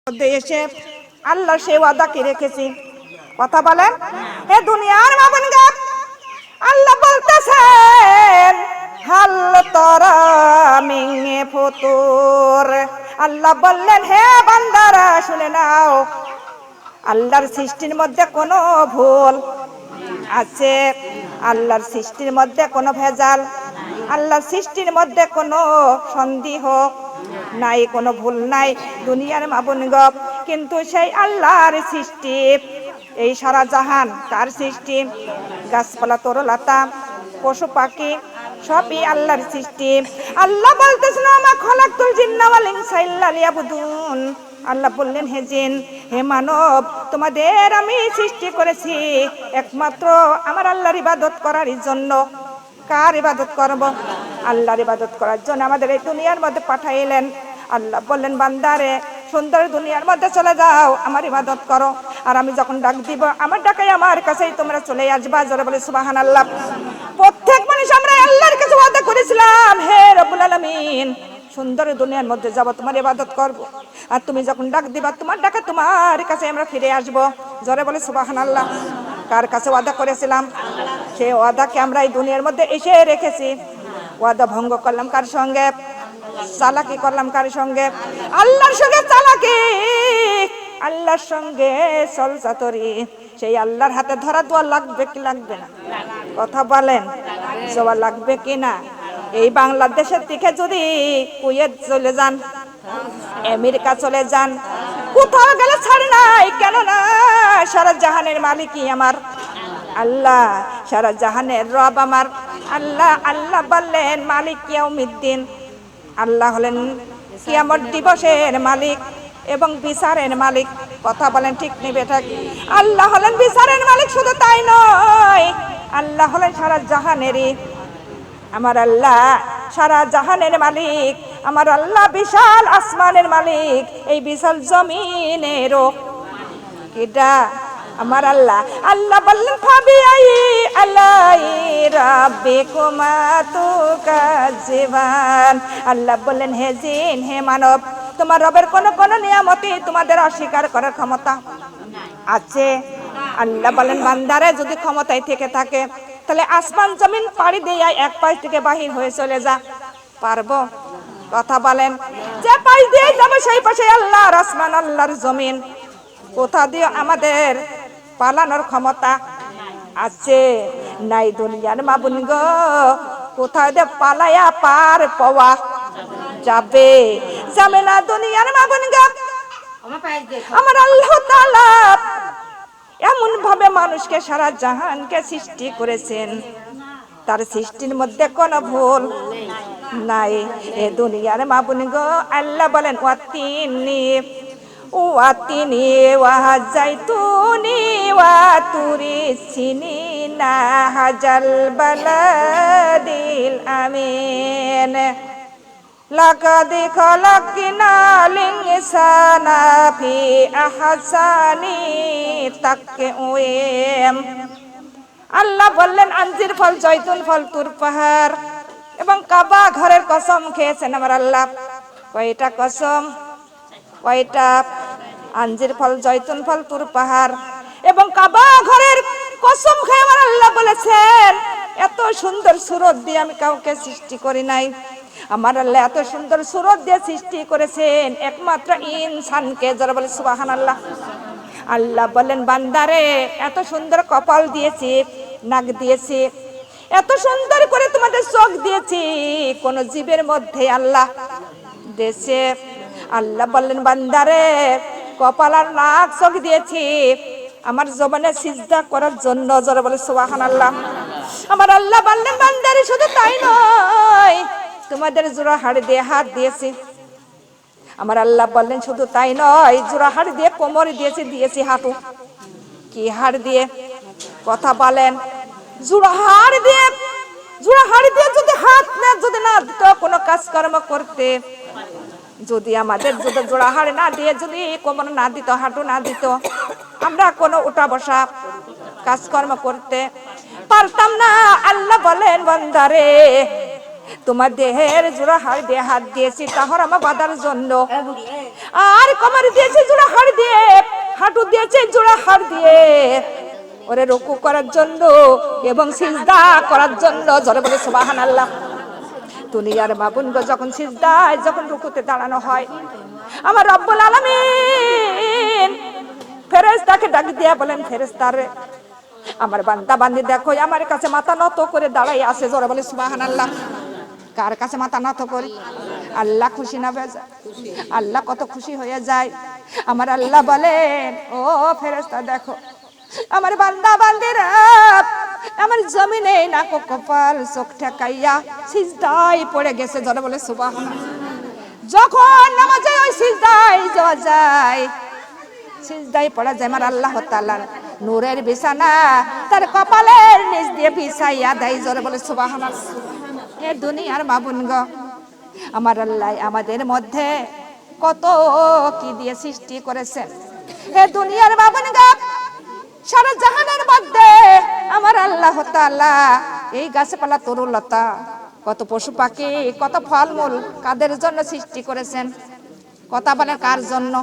মধ্যে এসে আল্লাহ সেই ওয়াদা কি রেখেছি, কথা বলেন। হে দুনিয়ার মাবনগা, আল্লাহ বলতেছেন হাল তরা মিনে ফুতুর। আল্লাহ বললেন হে বান্দারা শুনে নাও, আল্লাহর সৃষ্টির মধ্যে কোনো ভুল আছে? আল্লাহর সৃষ্টির মধ্যে কোনো ভেজাল, আল্লাহর সৃষ্টির মধ্যে কোনো সন্দেহ নাই, কোনো ভুল নাই দুনিয়ার মাবনগব। কিন্তু সেই আল্লাহর সৃষ্টি, এই সারা জাহান তার সৃষ্টি, গাছপালা তরুলতা পশু পাখি সবই আল্লাহর সৃষ্টি। আল্লাহ বলতেছেন আমা খলাকতুল জিন্না ওয়াল ইনসা ইল্লা লিয়াবুদুন। আল্লাহ বললেন হে জিন, হে মানব, তোমাদের আমি সৃষ্টি করেছি একমাত্র আমার আল্লাহর ইবাদত করার জন্য। কার ইবাদত করব? আল্লাহর ইবাদত করার জন্য আমাদের এই দুনিয়ার মধ্যে পাঠাইলেন। আল্লাহ বললেন বান্দারে সুন্দর দুনিয়ার মধ্যে চলে যাও, আমার ইবাদত করো, আর আমি যখন ডাক দিব আমার ডাকাই আমার কাছেই তোমরা চলে আসবা। জোরে বলে সুবহানাল্লাহ। প্রত্যেক মানুষ আমরা আল্লাহর কাছে ওয়াদা করেছিলাম, হে রব্বুল আলামিন সুন্দর দুনিয়ার মধ্যে যাব, তোমার ইবাদত করব, আর তুমি যখন ডাক দিবা তোমার ডাকে তোমার কাছে আমরা ফিরে আসব। জোরে বলে সুবহানাল্লাহ। কার কাছে ওয়াদা করেছিলাম? সেই ওয়াদাকে আমরা এই দুনিয়ার মধ্যে এসে রেখেছি। ওয়াদা ভঙ্গ করলাম কার সঙ্গে? চালাকি করলাম কার সঙ্গে? আল্লাহর সঙ্গে চালাকি, আল্লাহর সঙ্গে চলচাতুরি। সেই আল্লাহর হাতে ধরা দোয়া লাগবে কি লাগবে না? কথা বলেন, জোয়া লাগবে কি না? এই বাংলাদেশের দিকে যদি কুয়েত চলে যান, আমেরিকা চলে যান, কোথাও গেলে ছাড়ে নাই, কেননা সারা জাহানের মালিকই আমার আল্লাহ, সারা জাহানের রব আমার আল্লাহ। আল্লাহ বললেন মালিক ইয়াউমিদ্দিন, আল্লাহ হলেন কিয়ামত দিবসের মালিক এবং বিচারের মালিক। কথা বলেন ঠিক নেবে ঠিক? আল্লাহ হলেন বিচারের মালিক, শুধু তাই নয়, আল্লাহ হলেন সারা জাহানেরই আমার আল্লাহ, সারা জাহানের মালিক আমার আল্লাহ, বিশাল আসমানের মালিক, এই বিশাল জমিনেরও কিডা? আমার আল্লাহ। আল্লাহ বললেন ফাবিআই আলাই রাব্বিকুমা তুকাজ্জিবান। আল্লাহ বললেন হে জিন, হে মানব, তোমার রবের কোন কোন নিয়ামতই তোমাদের অস্বীকার করার ক্ষমতা আছে? আল্লাহ বলেন বান্দারে যদি ক্ষমতায় থেকে থাকে তাহলে আসমান জমিন পাড়ি দিয়ে এক পাশ থেকে বাহির হয়ে চলে যা, পারবো? কথা বলেন। যে পাশ দিয়ে যাবে সেই পাশে আল্লাহর আসমান আল্লাহর জমিন, কোথা দিয়ে আমাদের পালানোর ক্ষমতা আছে? নাই দুনিয়ার মাবুন গো, কোথায় দিয়ে পালায়া পার পাওয়া যাবে? যাবে না দুনিয়ার মাবুন গো। আমার আল্লাহ তাআলা এমন ভাবে মানুষকে সারা জাহানকে সৃষ্টি করেছেন, তার সৃষ্টির মধ্যে কোনো ভুল নাই। এ দুনিয়ার মাবুন গো, আল্লাহ বলেন ওয়াতিনি ওয়াতিনি ওয়াজাইতুনি ওয়াতুরি সিনিনা হাজাল বালাদিল আমিন। লাকাদ খালাকনাল ইনসানা ফি আহসানি তাকওয়িম। আল্লাহ বললেন আঞ্জির ফল, জয়তুন ফল, তুর পাহাড় এবং কাবা ঘরের কসম খেয়েছেন আমার আল্লাহ। কয়টা কসম? কয়টা? আঞ্জির ফল, জয়তুন ফল, তুর পাহাড় এবং কাবা ঘরের কসম খেয়ে আমার আল্লাহ বলেছেন এত সুন্দর সুরত দিয়ে আমি কাউকে সৃষ্টি করি নাই। আমার আল্লাহ এত সুন্দর সুরত দিয়ে সৃষ্টি করেছেন একমাত্র ইনসানকে। যারা বলে সুবহানাল্লাহ। আল্লাহ বলেন বান্দারে এত সুন্দর কপাল দিয়েছি, নাক দিয়েছি, এত সুন্দর করে তোমাদের চোখ দিয়েছি, কোন জীবের মধ্যে আল্লাহ দেশে। আল্লাহ বললেন বান্দারে কপাল আর নাক চোখ দিয়েছি আমার জবানে সিজদা করার জন্য। যারা বলে সুবহানাল্লাহ। আমার আল্লাহ বললেন বান্দারে শুধু তাই নয়, তোমাদের জোড়া হাড় দিয়ে হাত দিয়েছি। আমার আল্লাহ বললেন শুধু তাই নয়, জোড়া হাড় দিয়ে কোমর দিয়েছি, দিয়েছি হাঁটু। কি হাড় দিয়ে? কথা বলেন। জোড়া হাড় দিয়ে, জোড়া হাড় দিয়ে যদি হাত না যদি না দিত কোনো কাজকর্ম করতে, যদি আমাদের যদি জোড়া হাড় না দিয়ে যদি কোমর না দিত, হাঁটু না দিত, আমরা কোনো উঠা বসা কাজকর্ম করতে পারতাম না। আল্লাহ বলেন বান্দারে তোমার দেহের জোড়া হাড় দিয়ে হাত দিয়েছি তাহর আমার বাঁধার জন্য, আর কোমর দিয়েছি জোড়া দিয়েছে জোড়া হাড় দিয়ে ওরে রুকু করার জন্য এবং সিজদা করার জন্য। জোরে বলে সুবহানাল্লাহ। দুনিয়ার বাবুনগো যখন সিজদায় যখন রুকুতে দাঁড়ানো হয়, আমার রব্বুল আলামিন ফেরেশতাকে ডাক দিয়া বলেন, ফেরেশতারে আমার বান্দা বান্দি দেখো আমার কাছে মাথা নত করে দাঁড়াই আছে। জোরে বলে সুবহানাল্লাহ। কার কাছে মাথা নত করি? আল্লাহ খুশি না বেজা? আল্লাহ কত খুশি হয়ে যায়। আমার আল্লাহ বলেন, ও ফেরেশতা দেখো আমার বান্দা বান্দিরা আমার জমিনে নাক কপাল চোখ ঠেকাইয়া সিজদায় পড়ে গেছে। জোরে বলে সুবহানাল্লাহ। যখন নামাজে ওই সিজদায় যাওয়া যায়, সিজদায় পড়া যায়, আমার আল্লাহ তাআলার নূরের বিছানা তার কপালের নিচ দিয়ে বিছাইয়া দেয়। জোরে বলে সুবহানাল্লাহ। এ দুনিয়ার মাবুনগো, আমার আল্লাহ আমাদের মধ্যে কত কি দিয়ে সৃষ্টি করেছেন। এ দুনিয়ার মাবুনগো, সারা জাহানের মধ্যে আমার আল্লাহ তাআলা এই গাছপালা তরুলতা কত পশু পাখি কত ফলমূল কাদের জন্য সৃষ্টি করেছেন? কথা বলে কার জন্য?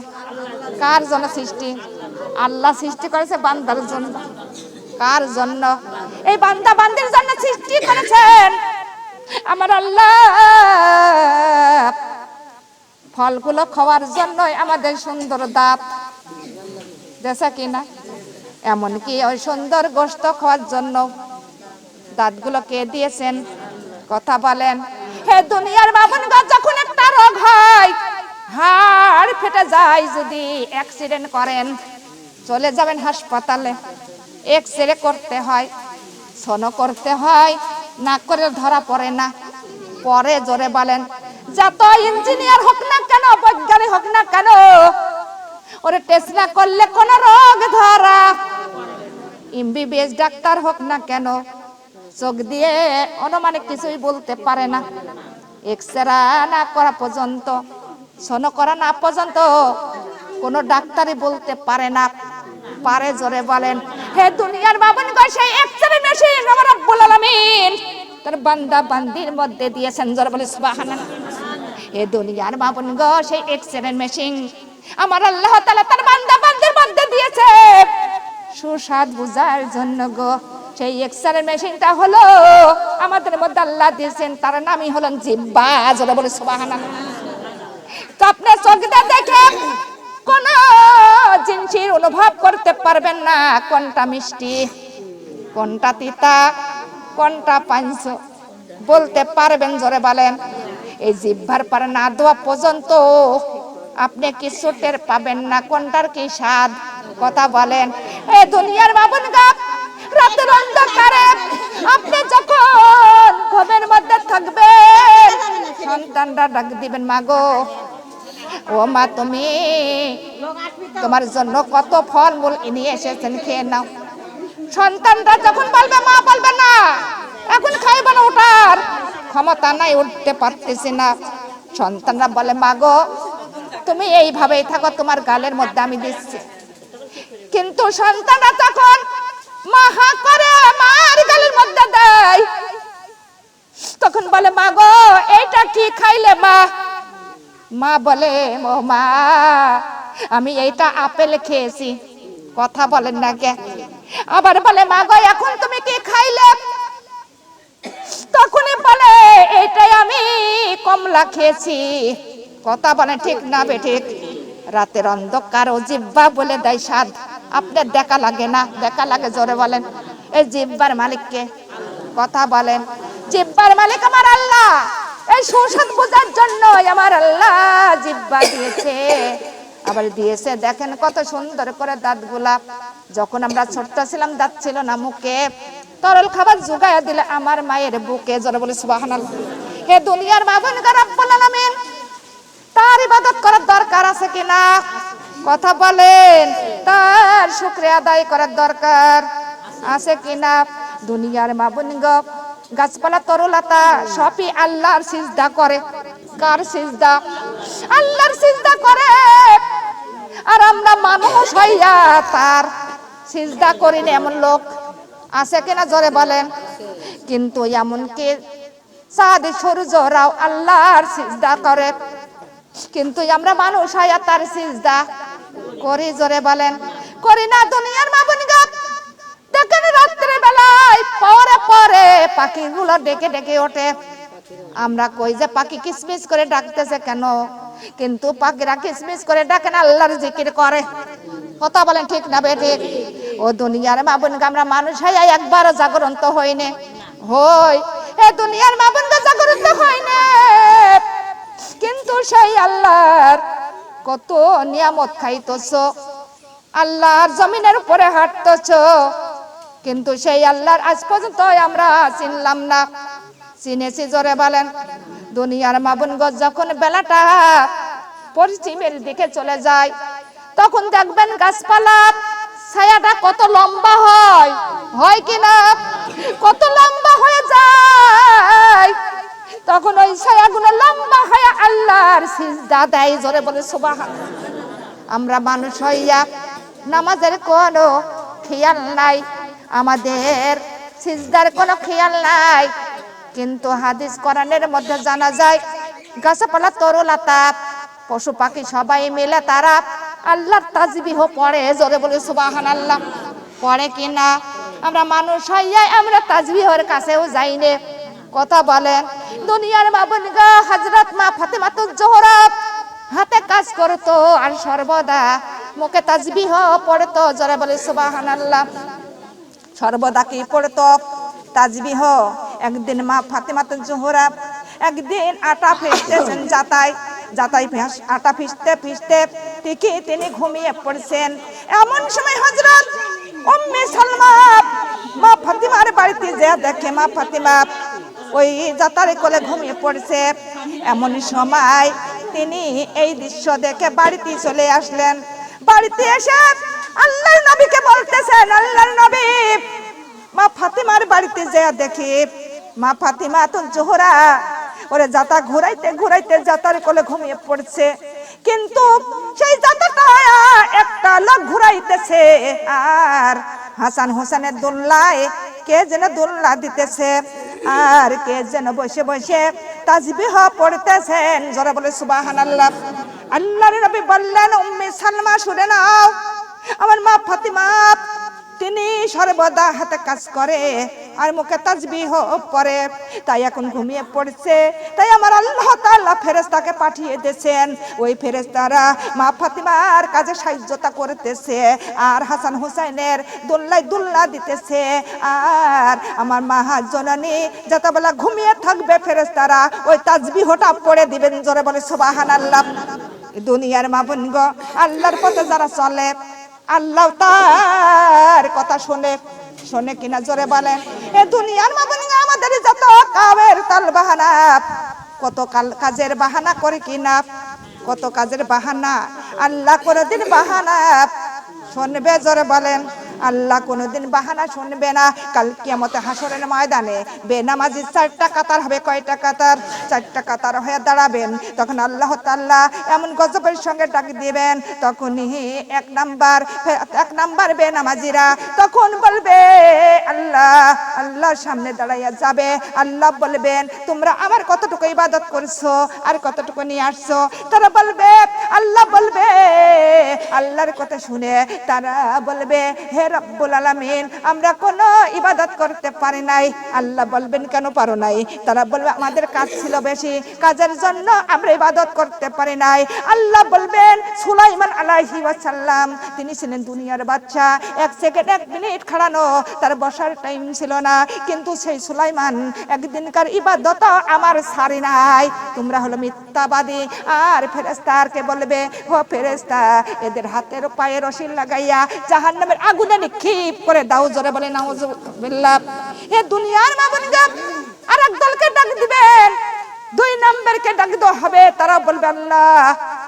কার জন্য সৃষ্টি? আল্লাহ সৃষ্টি করেছে বান্দার জন্য। কার জন্য? এই বান্দা বান্দির জন্য সৃষ্টি করেছেন। আমার আল্লাহ ফলগুলো খাওয়ার জন্য আমাদের সুন্দর দাঁত দেশা কিনা, এমনকি ওই সুন্দর গোশত খাওয়ার জন্য দাঁতগুলো কে দিয়েছেন? কথা বলেন। হে দুনিয়ার বাবুনগো, যখন একটা রোগ হয়, হাড় ফেটে যায়, যদি অ্যাক্সিডেন্ট করেন চলে যাবেন হাসপাতালে, এক্সরে করতে হয়, সোনো করতে হয়, না করে ধরা পড়ে না, পরে। জোরে বলেন। যত ইঞ্জিনিয়ার হোক না কেন, বৈজ্ঞানিক হোক না কেন, ওরে টেস্ট না করলে কোন রোগ ধরা, এমবিবিএস ডাক্তার হোক না কেন, চোখ দিয়ে অনুমানিক কিছুই বলতে পারে না। এক্সরে না করা পর্যন্ত, সোনো করা না পর্যন্ত কোন ডাক্তারই বলতে পারে না। পারে? জোরে বলেন। হে দুনিয়ার বাবুনগো, সেই এক্সরে মেশিন আমার রব্বুল আলামিন তার বান্দা বান্দির মধ্যে দিয়েছেন। জোরে বলে সুবহানাল্লাহ। হে দুনিয়ার বাবুনগো, সেই এক্সরে মেশিন আমার আল্লাহ তাআলা তার বান্দা বান্দির মধ্যে দিয়েছে সুস্বাদ বুঝার জন্য গো। সেই এক্সরে মেশিনটা হলো আমাদের মধ্যে আল্লাহ দিয়েছেন, তার নামই হলেন জিহ্বা। জোরে বলে সুবহানাল্লাহ। তো আপনি চোখ দিয়ে দেখে কোন জিনিসের অনুভব করতে পারবেন না, কোনটা মিষ্টি, কোনটা তিতা, কোনটা পাঁচ বলতে পারবেন? জোরে বলেন। এই জিহ্বার পারে না দেওয়া পর্যন্ত আপনি কিছু টের পাবেন না কোনটার কি স্বাদ। কথা বলেন। এই দুনিয়ার বাবুনগো, রাতের অন্ধকারে আপনি যখন ঘুমের মধ্যে থাকবেন, সন্তানরা ডাক দিবেন, মাগো ও মা, তুমি তোমার জন্য কত ফলমূল নিয়ে এসেছেন, খেয়ে নাও। সন্তানরা যখন বলবে, মা বলবে না এখন খাইব না, ওঠার ক্ষমতা নাই, উঠতে পারতেছি না, সন্তানরা বলে, মাগো তুমি এইভাবেই থাকো, তোমার গালের মধ্যে আমি দিচ্ছি। কিন্তু সন্তানরা তখন মা হা করে মার গালের মধ্যে দেয়, তখন বলে, মাগো এইটা কি খাইলে মা? মা বলে, ও মা আমি এইটা আপেল খেয়েছি। কথা বলেন না কে? আবার বলে, মাগো এখন তুমি কি খাইলে? তখনই বলে, এইটাই আমি কমলা খেয়েছি। কথা বলে ঠিক না বেঠিক? রাতের অন্ধকার ও জিহ্বা বলে দেয় স্বাদ। আপনার দেখা লাগে না? দেখা লাগে? জোরে বলেন। এই জিহ্বার মালিককে? কথা বলেন। জিহ্বার মালিক আমার আল্লাহ। এই সুস্বাদ বোঝার জন্য আমার আল্লাহ জিহ্বা দিয়েছে। আবার দিয়েছে দেখেন কত সুন্দর করে দাঁতগুলা। যখন আমরা ছোট্ট ছিলাম দাঁত ছিল না মুখে, তরল খাবার জোগায়া দিলে আমার মায়ের বুকে। জোরে বলে সুবহানাল্লাহ। হে দুনিয়ার বাবুনগো, রব্বুল আলামিন তার ইবাদত করার দরকার আছে কিনা? কথা বলেন। তার শুকরিয়া আদায় করার দরকার আছে কিনা? দুনিয়ার বাবুনগো, গাছপালা তরুলতা সবই আল্লাহর সিজদা করে। কার সিজদা? আল্লাহর সিজদা করে। আর আমরা মানুষ হইয়া তার সিজদা করি না, এমন লোক আছে কিনা? জোরে বলেন। কিন্তু এমনকি চাঁদ সূর্যরাও আল্লাহর সিজদা করে, কিন্তু আমরা মানুষ হইয়া তার সিজদা করি। জোরে বলেন। করি না দুনিয়ার মা বোনগা। দেখেন রাত্রে বেলায় পরে পরে পাখিগুলো ডেকে ডেকে ওঠে। আমরা কই যে পাখি কিসমিস করে ডাকতেছে কেন, কিন্তু পাখিরা কিসমিস করে ডাকে না, আল্লাহর জিকির করে। কথা বলেন ঠিক না বেঠিক? ও দুনিয়ার মা বোনগা, আমরা মানুষ হই একবার জাগরন্ত হইনে হই, এ দুনিয়ার মা বোনগা জাগরন্ত হইনে, কিন্তু সেই আল্লাহর কত নিয়ামত খাইতেছ, আল্লাহর জমিনের উপরে হাঁটতেছ, কিন্তু সেই আল্লাহর আজ পর্যন্ত আমরা চিনলাম না। চিনেছি জোরে বলেন? দুনিয়ার মা বোনগো, যখন বেলাটা পশ্চিমের দিকে চলে যায়, তখন দেখবেন গাছপালা ছায়াটা কত লম্বা হয়, হয় কিনা? কত লম্বা হয়ে যায়, তখন ওই ছায়াগুলো লম্বা হয়ে আল্লাহর সিজদা দেয়। জোরে বলে সুবহানাল্লাহ। আমরা মানুষ হইয়া নামাজের কোনো খেয়াল নাই, আমাদের সিজদার কোনো খেয়াল নাই, কিন্তু হাদিস কোরআনের মধ্যে জানা যায় গাছপালা তরুলতা পশু পাখি সবাই মিলে তারা আল্লাহর তাসবিহ পড়ে। জোরে বলে সুবহানাল্লাহ। পড়ে কিনা? আমরা মানুষ হইয়া আমরা তাসবিহের কাছেও যাইনে। কথা বলেন? দুনিয়ার মা বোনগা, হযরত মা ফাতেমাতুজ জোহরা হাতে কাজ করতো আর সর্বদা মুখে তাসবিহ পড়তো। জোরে বলে সুবহানাল্লাহ। সর্বদা কি পড়তো? তাসবিহ। একদিন মা ফাতেমাতুজ জোহরা একদিন আটা ফেসতেছেন যাতাই আটা ফিসতে ফিসতে ঠিকই তিনি ঘুমিয়ে পড়ছেন। এমন সময় হযরত উম্মে সালমা মা ফাতিমার বাড়িতে যে দেখে মা ফাতিমা ওই যাতারে কোলে ঘুমিয়ে পড়ছে। এমন সময় তিনি এই দৃশ্য দেখে বাড়িতে চলে আসলেন। বাড়িতে এসে আল্লাহর নবীকে বলতেছেন, আল্লাহর নবী, মা ফাতিমার বাড়িতে যে দেখি মা ফাতিমাতুজ জোহরা ওরে যাতা ঘুরাইতে ঘুরাইতে যাতার কোলে ঘুমিয়ে পড়ছে, কিন্তু সেই যাতাটা একটা লোক ঘুরাইতেছে আর হাসান হোসেনের দোলনায় কে যেন দোলনা দিতেছে আর কে যেন বসে বসে তাসবিহ পড়তেছেন। জোরে বলে সুবহানাল্লাহ। আল্লাহর নবী বললেন, উম্মে সালমা শুনে নাও, আমার মা ফাতিমা তিনি সর্বদা হাতে কাজ করে আর মুখে তাসবিহ পড়ে, তাই এখন ঘুমিয়ে পড়ছে। তাই আমার আল্লাহ তাআলা ফেরেশতাকে পাঠিয়ে দিয়েছেন, ওই ফেরেশতারা মা ফাতিমার কাজে সাহায্যতা করতেছে আর হাসান হুসাইনের দোলনায় দোলনা দিতেছে। আর আমার মা জননী যতবেলা ঘুমিয়ে থাকবে ফেরেশতারা ওই তাসবিহটা পড়ে দিবেন। জোরে বলে সুবহানাল্লাহ। দুনিয়ার মা বোনগো, আল্লাহর পথে যারা চলে, আল্লাহ তার কথা শোনে কিনা? জোরে বলেন? এ দুনিয়ার মা বোনগো, আমাদের যত কামের তাল বাহানা, কত কাজের বাহানা করে কিনা, কত কাজের বাহানা, আল্লাহ কোনদিন বাহানা শুনবে? জোরে বলেন? আল্লাহ কোনদিন বাহানা শুনবে না। কাল কিয়ামতে হাসরের ময়দানে বেনামাজি 4টা কাতার হবে। কয়টা কাতার? 4টা কাতার হয়ে দাঁড়াবেন। তখন আল্লাহ তাআলা এমন গজবের সঙ্গে ডাক দিবেন, তখনই এক নাম্বার বেনামাজিরা তখন বলবে আল্লাহ, আল্লাহর সামনে দাঁড়াইয়া যাবে। আল্লাহ বলবেন, তোমরা আমার কতটুকু ইবাদত করছো আর কতটুকু নিয়ে আসছো? তারা বলবে, আল্লাহ বলবে, আল্লাহর কথা শুনে তারা বলবে, হে রব্বুল আলামিন, আমরা কোনো ইবাদত করতে পারি নাই। আল্লাহ বলবেন, কেন পারো নাই? তারা বলবে, আমাদের কাজ ছিল বেশি, কাজের জন্য আমরা ইবাদত করতে পারি নাই। আল্লাহ বলবেন, সুলাইমান আলাইহিস সালাম তিনি ছিলেন দুনিয়ার বাদশা, 1 সেকেন্ড 1 মিনিট খাড়ানো তার বসার টাইম ছিল না, কিন্তু সেই সুলাইমান একদিনকার ইবাদত আমার ছাড়ি নাই। তোমরা হলো মিথ্যাবাদী। আর ফেরেশতাকে বলবে, ও ফেরেশতা, এদের হাতের পায়ে রশি লাগাইয়া জাহান্নামের আগুনে নিক্ষেপ করে দাও। জোরে বলে নাউজুবিল্লাহ। এ দুনিয়ার মা বোনগা, আরেক দলকে ডাক দিবেন, 2 নম্বরকে ডাক দেওয়া হবে। তারা বলবে, আল্লাহ,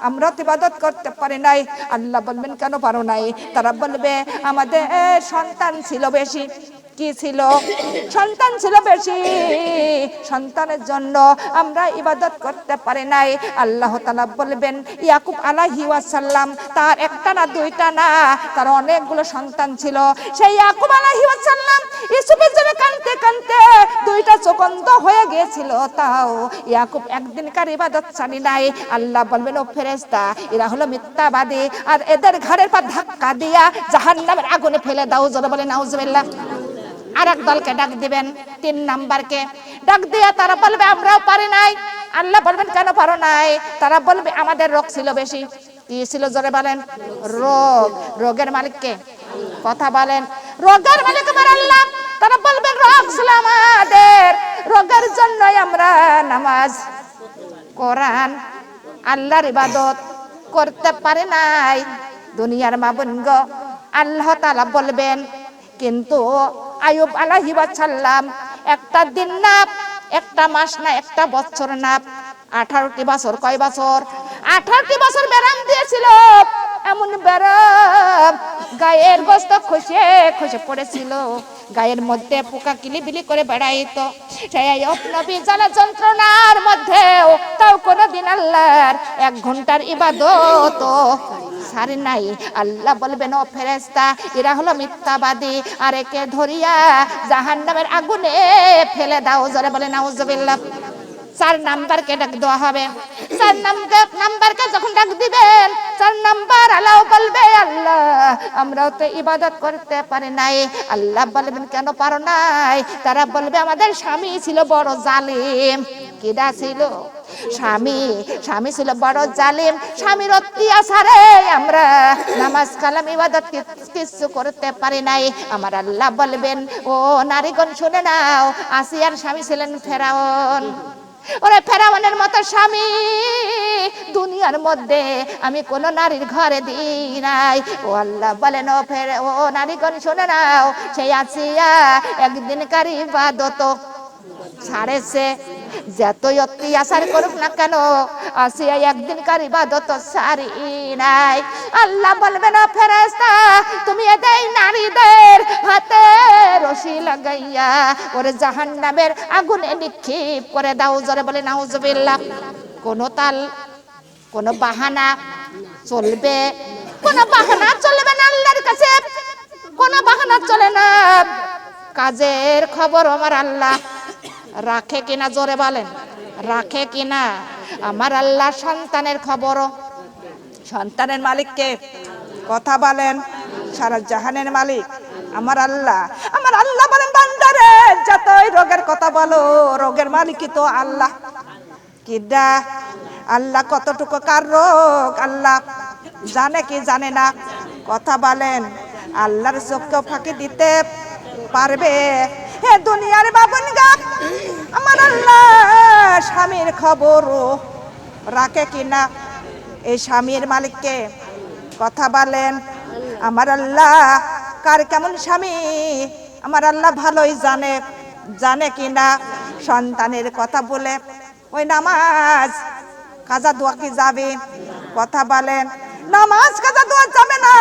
আমরা তো ইবাদত করতে পারি নাই। আল্লাহ বলবেন, কেন পারো নাই? তারা বলবে, আমাদের সন্তান ছিল বেশি, কি ছিল? সন্তান ছিল বেশি, সন্তানের জন্য আমরা ইবাদত করতে পারি নাই। আল্লাহ তাআলা বলবেন ইয়াকুব আলাইহিস সালাম তার একটা না দুইটা না, তার অনেকগুলো সন্তান ছিল। সেই ইয়াকুব আলাইহিস সালাম ইউসুফের জন্য কাঁদতে কাঁদতে দুইটা চোখ অন্ধ হয়ে গিয়েছিল, তাও ইয়াকুব একদিনকার ইবাদত ছাড়ি নাই। আল্লাহ বলবেন ও ফেরেশতা এরা হলো মিথ্যাবাদী, আর এদের ঘাড়ের পর ধাক্কা দিয়া জাহান্নামের আগুনে ফেলে দাও। জোরে বলে নাউজুবিল্লাহ। আর এক দলকে ডাক দিবেন, 3 নাম্বারকে ডাক দিয়া তারা বলবে আমরাও পারি নাই। আল্লাহ বলবেন কেন পারো নাই? তারা বলবে আমাদের রোগ ছিল বেশি। কি ছিল? জোরে বলেন। রোগ। রোগের মালিককে? কথা বলেন। রোগের মালিক আমার আল্লাহ। তারা বলবেন রোগ ছিল আমাদের, রোগের জন্যই আমরা নামাজ, কোরআন, আল্লাহর ইবাদত করতে পারে নাই। দুনিয়ার মা বোন গো, আল্লাহ তাআলা বলবেন কিন্তু আইয়ুব আলাইহিস সালাম একটা দিন না, একটা মাস না, একটা বছর না, 18টি বছর। কয় বছর? 18টি বছর ব্যারাম দিয়েছিল। এমন ব্যারাম গায়ের গোশত খসে খসে পড়েছিল, গায়ের মধ্যে পোকা কিলিবিলি করে বেড়াইতো। সেই আইয়ুব নবী জ্বালা যন্ত্রণার মধ্যেও তাও কোনদিন আল্লাহর 1 ঘন্টার ইবাদত সারি নাই। আল্লাহ বলবেন ও ফেরেশতা এরা হলো মিথ্যাবাদী, আর একে ধরিয়া জাহান্নামের আগুনে ফেলে দাও। জোরে বলে নাউজুবিল্লাহ। 4 নাম্বারকে ডাক দেওয়া হবে। 4 নাম্বারকে যখন ডাক দিবেন, 4 নাম্বার আল্লাহ বলবে আল্লাহ আমরাও তো ইবাদত করতে পারি নাই। আল্লাহ বলবেন কেন পারো নাই? তারা বলবে আমাদের স্বামী ছিল বড় জালিম। কিডা ছিল? স্বামী। স্বামী ছিল বড় জালিম। স্বামীর অত্যাচারে আমরা নামাজ কালাম ইবাদত কিছু করতে পারি নাই। আমার আল্লাহ বলবেন ও নারীগণ শুনে নাও, আসিয়ার স্বামী ছিলেন ফেরাউন। ওরে ফেরাউনের মতো স্বামী দুনিয়ার মধ্যে আমি কোন নারীর ঘরে দিই নাই। ও আল্লাহ বলেন ও নারীগণ শুনে নাও, সেই আসিয়া একদিনকার ইবাদত ছাড়েছে। যতই অত্যাচার করুক না কেন, আসিয়া একদিনকার ইবাদত ছাড়ি নাই। আল্লাহ বলবেন না ফেরেশতা তুমি এদের নারীদের হাতে রশি লাগাইয়া ওরে জাহান্নামের আগুনে নিক্ষেপ করে দাও। জোরে বলে নাউজুবিল্লাহ। কোন তাল, কোন বাহানা চলবে? কোন বাহানা চলবে না আল্লাহর কাছে, কোন বাহানা চলে না। কাজের খবর আমার আল্লাহ রাখে কিনা? জোরে বলেন রাখে কিনা? আমার আল্লাহ সন্তানের খবরও, সন্তানের মালিককে? কথা বলেন। সারা জাহানের মালিক আমার আল্লাহ। আমার আল্লাহ বলেন বান্দারে যতই রোগের কথা বলো, রোগের মালিকই তো আল্লাহ। কিডা? আল্লাহ। কতটুকু কার রোগ আল্লাহ জানে কি জানে না? কথা বলেন। আল্লাহর চোখকে ফাঁকি দিতে পারবে? হে দুনিয়ার বাবুন গাপ, আমার আল্লাহ স্বামীর খবর রাখে কিনা? এই স্বামীর মালিককে? কথা বলেন। আমার আল্লাহ কার কেমন স্বামী আমার আল্লাহ ভালোই জানে, জানে কিনা? সন্তানের কথা বলে ওই নামাজ কাজা দোয়া কি যাবে? কথা বলেন। নামাজ কাজা দোয়া যাবে না।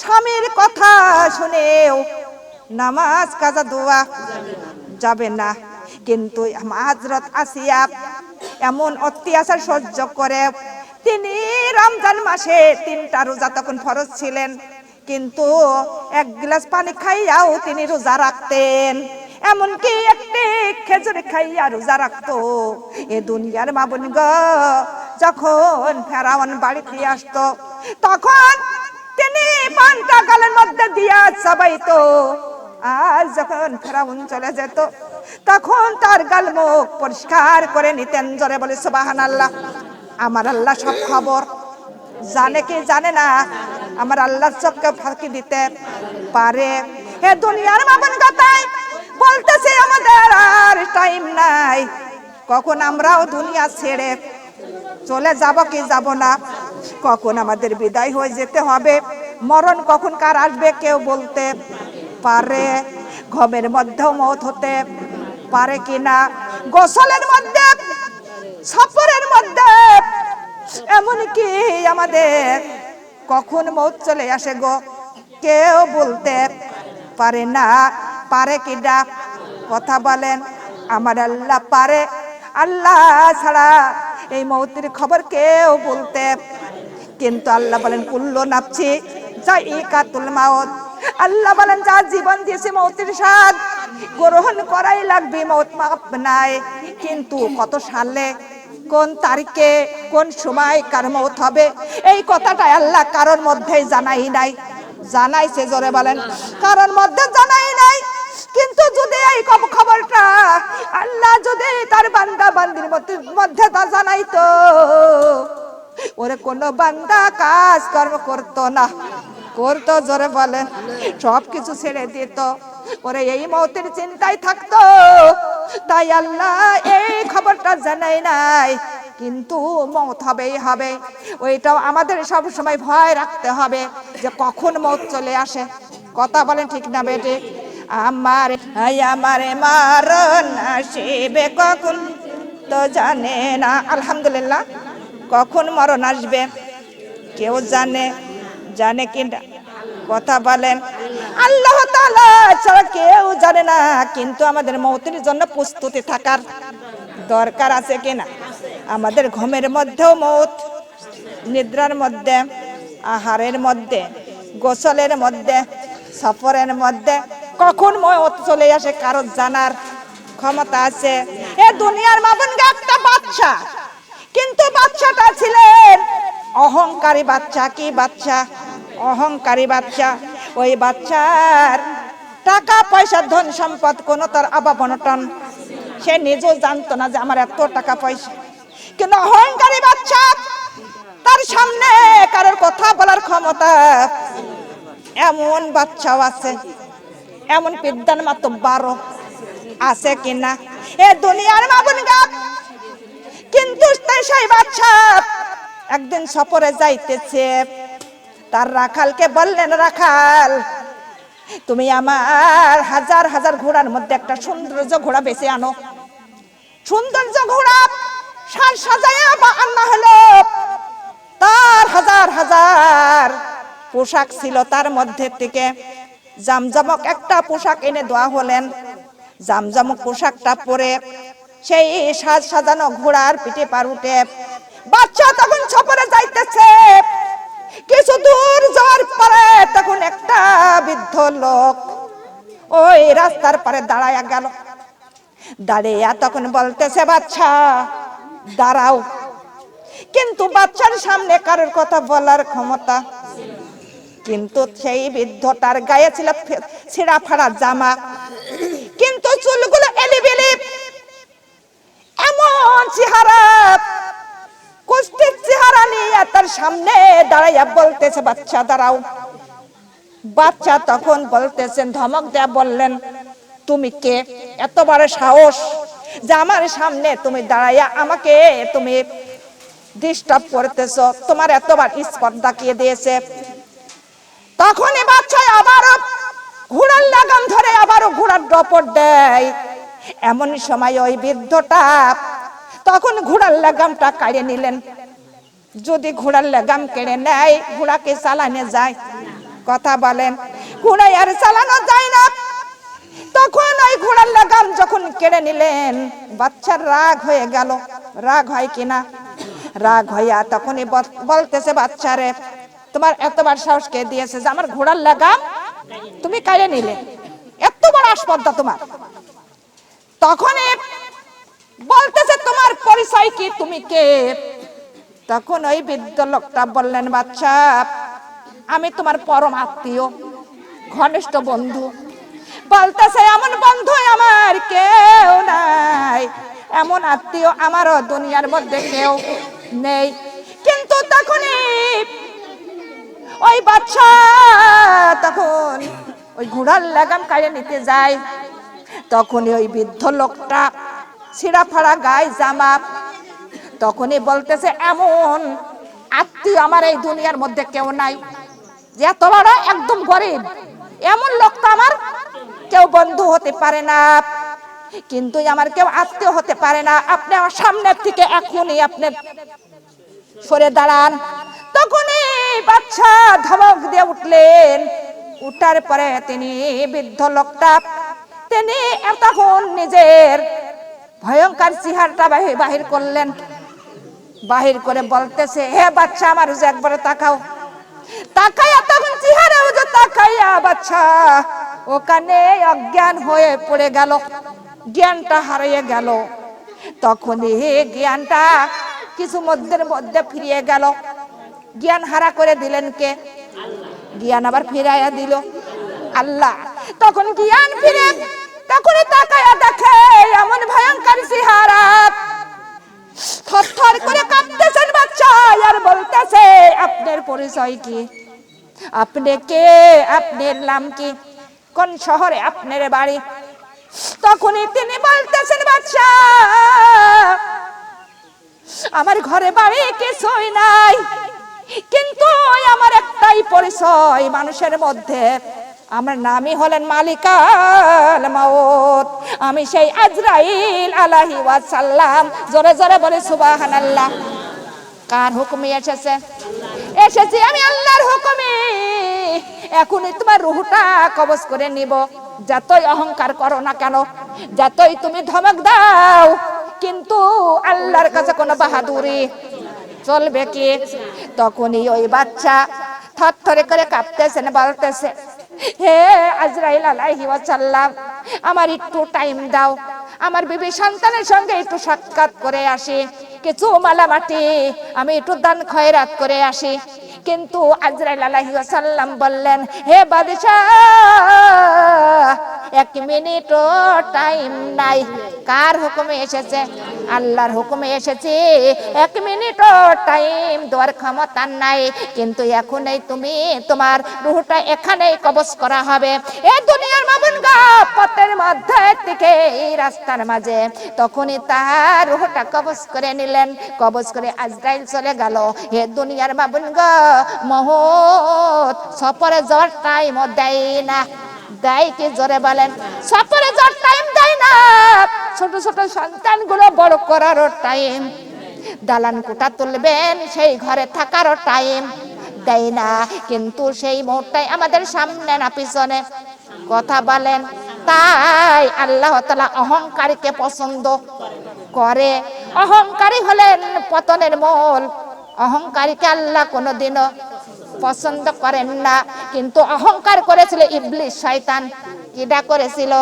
স্বামীর কথা শুনেও নামাজ কাজা দোয়া যাবে না। কিন্তু হযরত আসিয়া এমন অত্যাচার সহ্য করে তিনি রমজান মাসে 3টা রোজা তখন ফরজ ছিলেন, কিন্তু 1 গ্লাস পানি খাইয়াও তিনি রোজা রাখতেন। এমনকি একটি খেজুর খাইয়া রোজা রাখতো। এ দুনিয়ার মা বোন গো, যখন ফেরাউন বাড়িতে আসতো তখন তিনি পানটা গালের মধ্যে দিয়া চাবাইতো, আর যখন ফেরাউন চলে যেত তখন তার গাল মুখ পরিষ্কার করে নিতেন। জোরে বলে সুবহানাল্লাহ। আমার আল্লাহ সব খবর জানে কি জানে না? আমার আল্লাহর চোখকে ফাঁকি দিতে পারে? হে দুনিয়ার মামুন কথাই বলতেছে আমাদের আর টাইম নাই। কখন আমরাও দুনিয়া ছেড়ে চলে যাব কি যাব না, কখন আমাদের বিদায় হয়ে যেতে হবে, মরণ কখন কার আসবে কেউ বলতে পারে? ঘুমের মধ্যেও মওত হতে পারে কিনা? গোসলের মধ্যে, সফরের মধ্যে, এমনকি আমাদের কখন মওত চলে আসে গো কেউ বলতে পারে না। পারে কিডা? কথা বলেন। আমার আল্লাহ পারে। আল্লাহ ছাড়া এই মৌতের খবর কেউ বলতে। কিন্তু আল্লাহ বলেন কুল্লু নাফসি যায়িকাতুল মাউত। আল্লাহ বলেন যা জীবন দিয়েছে মৌতের স্বাদ গ্রহণ করাই লাগবে, মৌত মাপ নাই। কিন্তু কত সালে, কোন তারিখে, কোন সময় কার মৌত হবে এই কথাটা আল্লাহ কারোর মধ্যেই জানাই নাই। জানাইছে জোরে বলেন? কারোর মধ্যে জানাই নাই। কিন্তু যদি এই খবরটা আল্লাহ যদি তার বান্দা বান্দির মধ্যে তা জানাইতো, ওরে কোনো বান্দা কাজ কর্ম করতো না। করতো জোরে বলেন? সব কিছু ছেড়ে দিত, ওরে এই মৌতের চিন্তায় থাকতো। তাই আল্লাহ এই খবরটা জানাই নাই। কিন্তু মৌত হবেই হবে, ওইটাও আমাদের সব সময় ভয় রাখতে হবে যে কখন মৌত চলে আসে। কথা বলেন ঠিক না বেটে? আমারে মারণ আসবে কখন তো জানে না। আলহামদুলিল্লাহ, কখন মরণ আসবে কেউ জানে? জানে কি? কথা বলেন? আল্লাহ তাআলা ছাড়া কেউ জানে না। কিন্তু আমাদের মৌতের জন্য প্রস্তুতি থাকার দরকার আছে কিনা? আমাদের ঘুমের মধ্যেও মৌত, নিদ্রার মধ্যে, আহারের মধ্যে, গোসলের মধ্যে, সফরের মধ্যে কখন মৌত চলে আসে কারো জানার ক্ষমতা আছে? এ দুনিয়ার মাবনগা একটা বাচ্চা, কিন্তু বাচ্চাটা ছিলেন অহংকারী বাচ্চা। কি বাচ্চা? অহংকারী বাচ্চা। ওই বাচ্চার টাকা পয়সা ধন সম্পদ কোনো তার অভাব অনটন, সে নিজেও জানতো না যে আমার এত টাকা পয়সা। কিন্তু অহংকারী বাচ্চা, তার সামনে কারোর কথা বলার ক্ষমতা। এমন বাচ্চাও আছে, এমন বিদ্যান মাত্র 12 আছে কিনা এ দুনিয়ার মাবনগা? কিন্তু সেই বাচ্চা একদিন সফরে যাইতেছে, তার রাখালকে বললেন, রাখাল তুমি আমার হাজার হাজার ঘোড়ার মধ্যে একটা সৌন্দর্য ঘোড়া বেছে আনো। সৌন্দর্য ঘোড়া সাজ সাজাইয়া আনা হলো। তার হাজার হাজার পোশাক ছিল, তার মধ্যে থেকে জামজমক একটা পোশাক এনে দেওয়া হলেন। জামজমক পোশাকটা পরে সেই সাজ সাজানো ঘোড়ার পিঠে পার উঠে বাচ্চা তখন সফরে যাইতেছে। কিছু দূর যাওয়ার পরে তখন একটা বৃদ্ধ লোক ওই রাস্তার পারে দাঁড়ায়া গেল। দাঁড়িয়ে তখন বলতেছে, বাচ্চা দাঁড়াও। কিন্তু বাচ্চার সামনে কারোর কথা বলার ক্ষমতা। কিন্তু সেই বৃদ্ধটার গায়ে ছিল ছিঁড়া ফাড়া জামা, কিন্তু চুলগুলো এলিবেলি, এমন চেহারা, কুষ্ঠির চেহারা নিয়ে তার সামনে দাঁড়াইয়া বলতেছে, বাচ্চা দাঁড়াও। বাচ্চা তখন বলতেছেন, ধমক দেয়া বললেন, তুমি কে? এত বড় সাহস যে আমার সামনে তুমি দাঁড়াইয়া আমাকে তুমি ডিস্টার্ব করতেছ? তোমার এতবার স্পর্ধা কে দিয়েছে? তখনই বাচ্চা আবারও ঘোড়ার লাগাম ধরে আবারও ঘোড়ার ডপর দেয়। এমন সময় ওই বৃদ্ধটা তখন ঘোড়ার লাগামটা কেড়ে নিলেন। যদি ঘোড়ার লাগাম কেড়ে নেয়, ঘোড়াকে চালানো যায়? কথা বলেন? ঘোড়ায় আর চালানো যায় না। তখন ওই ঘোড়ার লাগাম যখন কেড়ে নিলেন, বাচ্চার রাগ হয়ে গেল। রাগ হয় কিনা? রাগ হইয়া তখনই বলতেছে, বাচ্চারে তোমার এতবার সাহস কে দিয়েছে যে আমার ঘোড়ার লাগাম তুমি কেড়ে নিলে? এত বড় আসপর্দা তোমার! তখনই বলতেছে, তোমার পরিচয় কি? তুমি কে? তখন ওই বৃদ্ধ লোকটা বললেন, বাচ্চা আমি তোমার পরম আত্মীয়, ঘনিষ্ঠ বন্ধু। বলতেছে, এমন বন্ধু আমার কেউ নাই, এমন আত্মীয় আমারও দুনিয়ার মধ্যে কেউ নেই। কিন্তু তখনই ওই বাচ্চা তখন ওই ঘোড়ার লাগাম কেড়ে নিতে যায়। তখনই ওই বৃদ্ধ লোকটা ছিঁড়া ফাড়া গায়ে জামা, তখনই বলতেছে, এমন আত্মীয় আমার এই দুনিয়ার মধ্যে কেউ নাই, যে এত বড় একদম গরিব, এমন লোক তো আমার কেউ বন্ধু হতে পারে না, কিন্তু আমার কেউ আত্মীয় হতে পারে না। আপনি আমার সামনের থেকে এখনই আপনি সরে দাঁড়ান। তখনই বাচ্চা ধমক দিয়ে উঠলেন। উঠার পরে তিনি বৃদ্ধ লোকটা তিনি তখন নিজের ভয়ঙ্কর চেহারাটা বাহির করলেন, বাহির করে বলতেছে, হে বাচ্চা আমার যে একবারে তাকাও। তাকাইয়া তখন চেহারা যে তাকাইয়া বাচ্চা ওখানে অজ্ঞান হয়ে পড়ে গেল, জ্ঞানটা হারিয়ে গেল। তখনই জ্ঞানটা কিছু মধ্যের মধ্যে ফিরিয়ে গেল। জ্ঞান হারা করে দিলেন কে? জ্ঞান আবার ফিরাইয়া দিল আল্লাহ। তখন জ্ঞান ফিরে তখন তাকাইয়া দেখে এমন ভয়ঙ্কর চেহারা, থরথর করে কাঁপতেছেন বাচ্চা আর বলতেছে, আপনার পরিচয় কি? আপনি কে? আপনার নাম কি? কোন শহরে আপনার বাড়ি? তখনই তিনি বলতেছেন, বাচ্চা আমার ঘরে বাড়ি কিছুই নাই, কিন্তু আমার একটাই পরিচয় মানুষের মধ্যে, আমার নামই হলেন মালিকাল মাউত, আমি সেই আজরাইল আলাইহি ওয়াসাল্লাম। জোরে জোরে বলে সুবহানাল্লাহ। কার হুকুমে এসেছে? এসেছি আমি আল্লাহর হুকুমে। এখনই তোমার রূহটা কবজ করে নিব। যতই অহংকার করো না কেন, যতই তুমি ধমক দাও, কিন্তু আল্লাহর কাছে কোনো বাহাদুরি চলবে কি? তখনই ওই বাচ্চা থরথরে করে কাঁপতেছেন, বলতেছে, হে আজরাইল আলাইহি ওয়াসাল্লাম, আমার একটু টাইম দাও, আমার বিবি সন্তানের সঙ্গে একটু সাক্ষাৎ করে আসি, কিছু মালামাটি আমি একটু দান খয়রাত করে আসি। কিন্তু আজরাইল আলাইহি ওয়াসাল্লাম বললেন, হে বাদশাহ, 1 মিনিটও টাইম নাই। কার হুকুমে এসেছে? আল্লাহর হুকুমে এসেছি। 1 মিনিটও টাইম দেওয়ার ক্ষমতা নাই, কিন্তু এখনই তুমি তোমার রূহটা এখানেই কবজ করা হবে। এই দুনিয়ার মাবুনগা পথের মধ্যে থেকে এই রাস্তার মাঝে। তখনই তার রূহটা কবজ করে নিলেন। কবজ করে আজরাইল চলে গেল। হে দুনিয়ার মাবুনগা, মহৎ সফরে যাওয়ার টাইম দেয় না। দেয় কি? জোরে বলেন। সফরে যাওয়ার টাইম দেয় না। ছোট ছোট সন্তানগুলো বড় করারও টাইম, দালান কোঠা তুলবেন সেই ঘরে থাকারও টাইম দেয় না। কিন্তু সেই মুহূর্তে আমাদের সামনে না পিছনে? কথা বলেন। তাই আল্লাহ তাআলা অহংকারীকে পছন্দ করে। অহংকারী হলেন পতনের মূল। অহংকারীকে আল্লাহ কোনোদিনও পছন্দ করেন না। কিন্তু অহংকার করেছিল ইবলিস, শয়তান। কিডা করেছিল?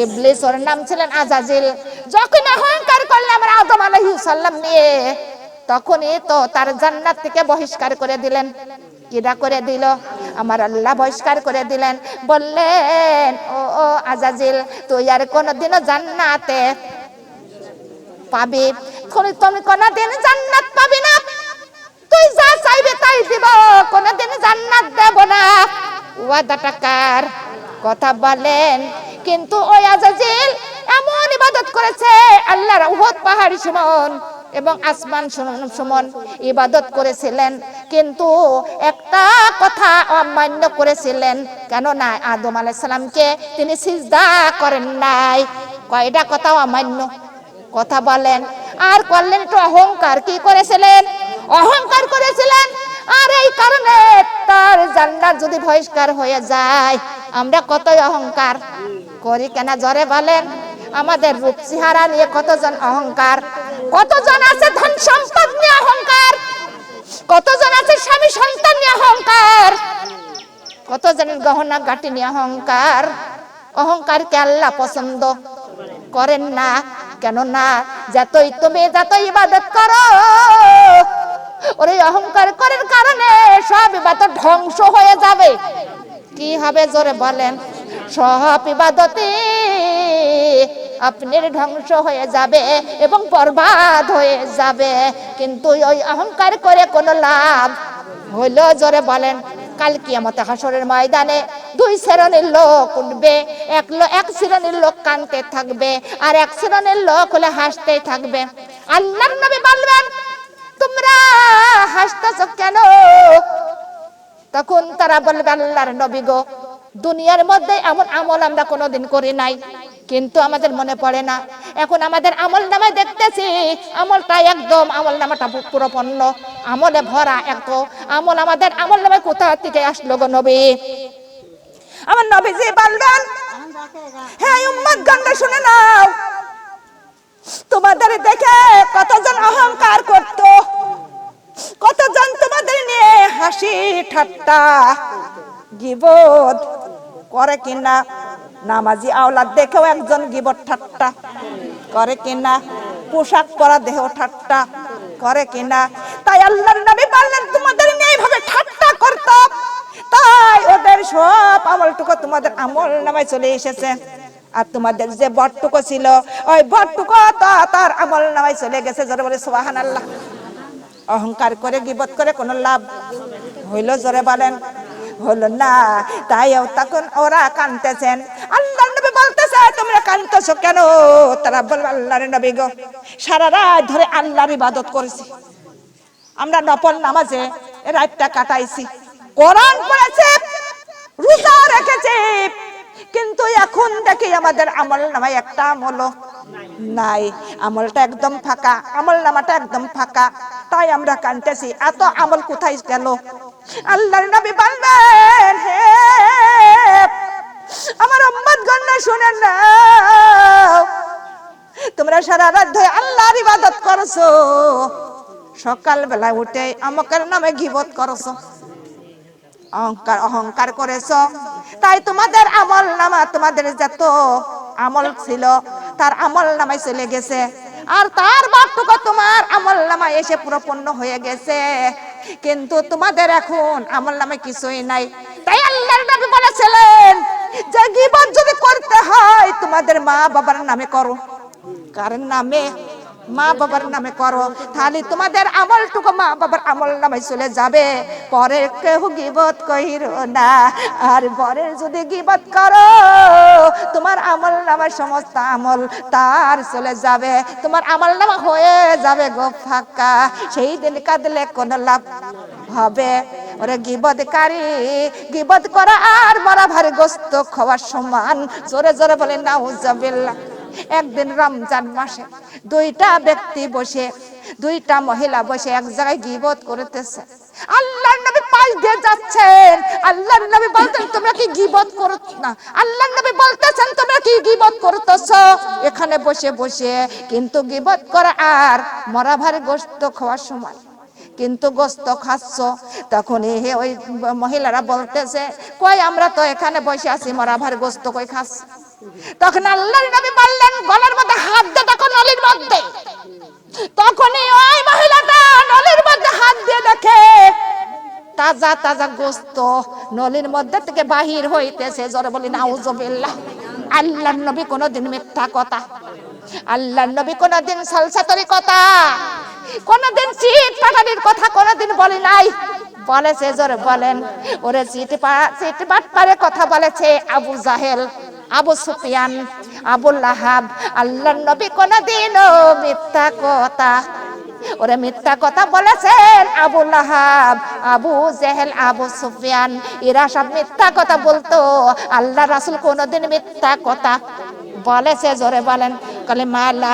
ইবলিস। ওর নাম ছিলেন আজাজিল। যখন অহংকার করলে আমরা আদম আলাইহিস সালাম নিয়ে, তখনই তো তার জান্নাত থেকে বহিষ্কার করে দিলেন। কিডা করে দিল? আমার আল্লাহ বহিষ্কার করে দিলেন। বললেন, ও আজাজিল, তুই আর কোনোদিনও জান্নাতে পাবি, তুমি কোনোদিন জান্নাত পাবি না। তুই যা চাইবে তাই দিব, কোনোদিন জান্নাত দেব না। ওয়াদাটা কার? কথা বলেন। কিন্তু ওই আজাজিল এমন ইবাদত করেছে, আল্লাহর উহুদ পাহাড়ি সমান এবং আসমান সমান ইবাদত করেছিলেন, কিন্তু একটা কথা অমান্য করেছিলেন। কেননা আদম আলাইহিস সালামকে তিনি সিজদা করেন নাই। কয়টা কথা অমান্য? কথা বলেন। আর করলেন একটু অহংকার। কি করেছিলেন? অহংকার করেছিলেন। আর এই কারণে তার জান্নাত যদি বহিষ্কার হয়ে যায়, আমরা কতই অহংকার করি কেন? জোরে বলেন। আমাদের রূপ চেহারা নিয়ে কতজন অহংকার, কতজন আছে ধন সম্পদ নিয়ে অহংকার, কতজন আছে স্বামী সন্তান নিয়ে অহংকার, কতজনের গহনা গাটি নিয়ে অহংকার। অহংকারকে আল্লাহ পছন্দ করেন না। কেননা যতই তুমি যতই ইবাদত করো, ওর অহংকার করার কারণে সব ইবাদত ধ্বংস হয়ে যাবে। কি হবে? জোরে বলেন। সব ইবাদতে আপনার ধ্বংস হয়ে যাবে এবং বরবাদ হয়ে যাবে। কিন্তু ওই অহংকার করে কোনো লাভ হইল? জোরে বলেন। কাল কিয়ামতে হাসরের ময়দানে 2 শ্রেণীর লোক উঠবে। এক শ্রেণীর লোক কাঁদতে থাকবে, আর এক শ্রেণীর লোক হলে হাসতে থাকবে। আল্লাহর নবী বলবেন, তোমরা হাসতেছ কেন? তখন তারা বলবে, আল্লাহর নবী গো, দুনিয়ার মধ্যে এমন আমল আমরা কোনোদিন করি নাই, কিন্তু আমাদের মনে পড়ে না। এখন আমাদের আমল নামায় দেখতেছি, আমলটা একদম, আমল নামাটা পুরোপূর্ণ আমলে ভরা। এত আমল আমাদের আমল নামায় কোথা থেকে আসলো গো নবী? আমার নবীজি বলবেন, হে উম্মত গণরা শুনে নাও, তোমাদের দেখে কতজন অহংকার করত, কতজন তোমাদের নিয়ে হাসি ঠাট্টা গীবত করে কিনা। নামাজি আওলাদ দেখেও একজন গীবত ঠাট্টা করে কিনা, পোশাক পরা দেহ ঠাট্টা করে কিনা। তাই আল্লাহর নবী বললেন তোমাদের নিয়ে এইভাবে ঠাট্টা করত, তাই ওদের সব আমলটুকু তোমাদের আমল নামায় চলে এসেছে। আর তোমাদের যে বটটুকু ছিল ওই বটটুকু তার আমল নামায় চলে গেছে। জোরে বলে সুবহানাল্লাহ। অহংকার করে গীবত করে কোনো লাভ হইল? জোরে বলেন হলো না। তাই তখন ওরা কাঁদতেছেন। আল্লাহর নবী বলতেছে তোমরা কাঁদতেছো কেন? তারা বলল আল্লাহর নবী গো, সারা রাত ধরে আল্লাহর ইবাদত করেছি, আমরা নফল নামাজে রাতটা কাটাইছি, কোরআন পড়েছি, রোজা রেখেছি, কিন্তু এখন দেখি আমাদের আমল নামায় একটা আমলও নাই, আমলটা একদম ফাঁকা, আমল নামাটা একদম ফাঁকা। তাই আমরা কাঁদতেছি, এত আমল কোথায় গেল? আল্লাহর নবী বললেন হে আমার উম্মতগণ শুনেন না, তোমরা সারা রাত ধরে আল্লাহর ইবাদত করছো, সকাল বেলা উঠে আমাদের নামে গীবত করছো, অহংকার করেছো, তাই তোমাদের আমল নামা, তোমাদের যত আমল ছিল তার আমল নামায় চলে গেছে, আর তার বাদটুকু তোমার আমল নামায় এসে পুরো পূর্ণ হয়ে গেছে, কিন্তু তোমাদের এখন আমল নামায় কিছুই নাই। তাই আল্লাহর নবী বলেছিলেন যে গীবত যদি করতে হয় তোমাদের মা বাবার নামে করো। কার নামে? মা বাবার নামে করো, তাহলে তোমাদের আমলটুকু মা বাবার আমল নামে চলে যাবে। পরে কেউ গীবত কইরো না, আর পরে যদি গীবত করো তোমার আমল নামার সমস্ত আমল তার চলে যাবে, তোমার আমল নামা হয়ে যাবে গো ফাঁকা। সেই দিন কাঁদলে কোন লাভ হবে? ওরে গীবতকারী, গীবত করা আর মরা ভারী গোস্ত খাওয়ার সমান। জোরে জোরে বলে নাউজুবিল্লাহ। একদিন রমজান মাসে দুইটা ব্যক্তি বসে, দুইটা মহিলা বসে এক জায়গায় গীবত করতেছে। আল্লাহর নবী পাশ দিয়ে যাচ্ছেন, আল্লাহর নবী বলতেন তোমরা কি গীবত করো না? আল্লাহর নবী বলতেছেন তোমরা কি গীবত করতেছো এখানে বসে বসে? কিন্তু গীবত করা আর মরা ভারী গোস্ত খাওয়ার সমান, কিন্তু গোস্ত খাচ্ছ। তখন ওই মহিলারা বলতেছে কই আমরা তো এখানে বসে আছি, মরা ভারী গোস্ত কই খাচ্ছি? তখন আল্লাহর নবী বললেন গলার মধ্যে হাত দিয়ে দেখো নলির মধ্যে। তখনই ওই মহিলাটা নলির মধ্যে হাত দিয়ে দেখে তাজা তাজা গোস্ত নলির মধ্যে থেকে বাহির হইতেছে। জোরে বলি নাউজুবিল্লাহ। আল্লাহর নবী কোনদিন মিথ্যা কথা, আল্লাহর নবী কোনদিন সালসাতরি কথা, কোনদিন চিট পাটানির কথা কোনদিন বলে নাই। বলেছে জোরে বলেন, ওরে চিট বাটপারে কথা বলেছে আবু জাহেল, আবু সুফিয়ান, আবু লাহাব। আল্লাহর নবী কোনদিনও মিথ্যা কথা, ওরে মিথ্যা কথা বলেছেন আবু লাহাব, আবু জেহেল, আবু সুফিয়ান, এরা সব মিথ্যা কথা বলতো। আল্লাহ রাসূল কোনদিন মিথ্যা কথা বলেছে? জোরে বলেন কালিমা লা